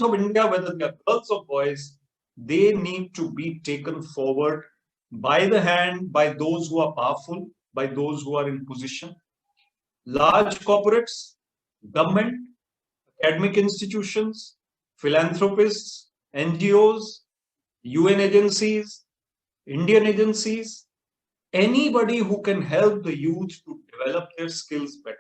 of India, whether they are girls or boys, they need to be taken forward by the hand by those who are powerful, by those who are in position. Large corporates, government, academic institutions, philanthropists, NGOs, UN agencies, Indian agencies, anybody who can help the youth to develop their skills better.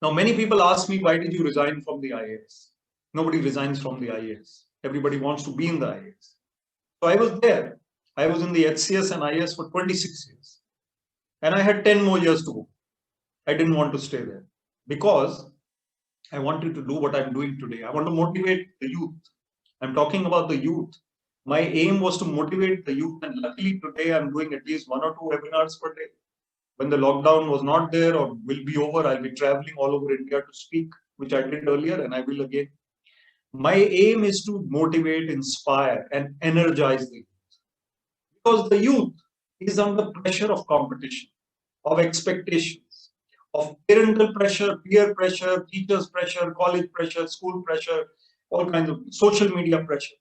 Now, many people ask me, why did you resign from the IAS? Nobody resigns from the IAS. Everybody wants to be in the IAS. So I was there. I was in the HCS and IAS for 26 years. And I had 10 more years to go. I didn't want to stay there because I wanted to do what I'm doing today. I want to motivate the youth. I'm talking about the youth. My aim was to motivate the youth, and luckily today I'm doing at least 1 or 2 webinars per day. When the lockdown was not there or will be over, I'll be traveling all over India to speak, which I did earlier and I will again. My aim is to motivate, inspire, and energize the youth. Because the youth is under pressure of competition, of expectations, of parental pressure, peer pressure, teachers' pressure, college pressure, school pressure, all kinds of social media pressure.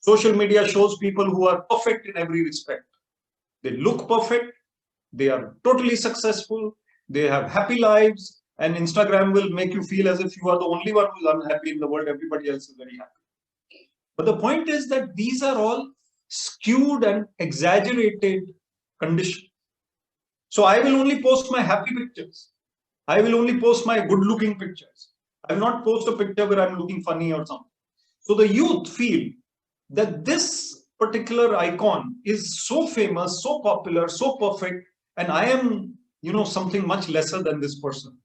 Social media shows people who are perfect in every respect. They look perfect, they are totally successful, they have happy lives, and Instagram will make you feel as if you are the only one who is unhappy in the world, everybody else is very happy. But the point is that these are all skewed and exaggerated conditions. So I will only post my happy pictures. I will only post my good looking pictures. I will not post a picture where I'm looking funny or something. So the youth feel that this particular icon is so famous, so popular, so perfect, and I am, something much lesser than this person.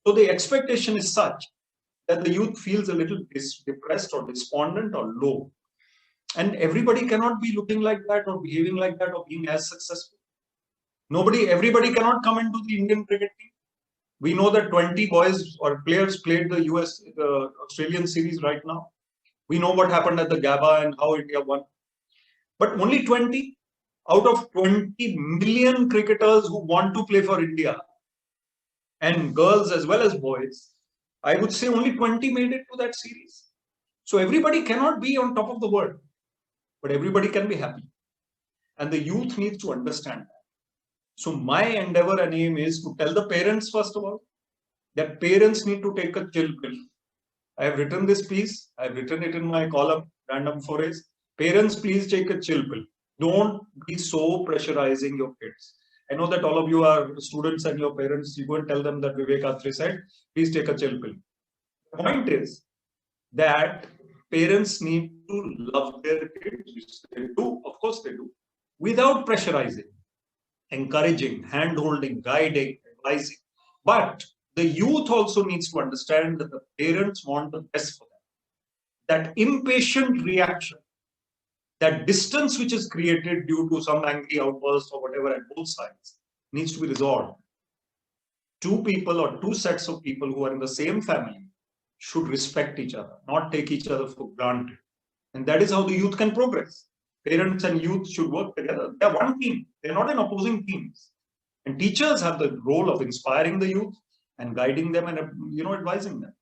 So the expectation is such that the youth feels a little depressed or despondent or low. And everybody cannot be looking like that or behaving like that or being as successful. Everybody cannot come into the Indian cricket team. We know that 20 boys or players played the Australian series right now. We know what happened at the Gabba and how India won. But only 20 out of 20 million cricketers who want to play for India, and girls as well as boys, I would say only 20 made it to that series. So everybody cannot be on top of the world, but everybody can be happy. And the youth needs to understand that. So my endeavor and aim is to tell the parents, first of all, that parents need to take a chill pill. I have written this piece. I've written it in my column, Random Forays. Parents, please take a chill pill. Don't be so pressurizing your kids. I know that all of you are students and your parents, you go and tell them that Vivek Athre said, please take a chill pill. The point is that parents need to love their kids, which they do, of course they do, without pressurizing, encouraging, hand-holding, guiding, advising. But the youth also needs to understand that the parents want the best for them. That impatient reaction, that distance which is created due to some angry outburst or whatever at both sides, needs to be resolved. Two people or two sets of people who are in the same family should respect each other, not take each other for granted. And that is how the youth can progress. Parents and youth should work together. They are one team. They are not in opposing teams. And teachers have the role of inspiring the youth and guiding them and advising them.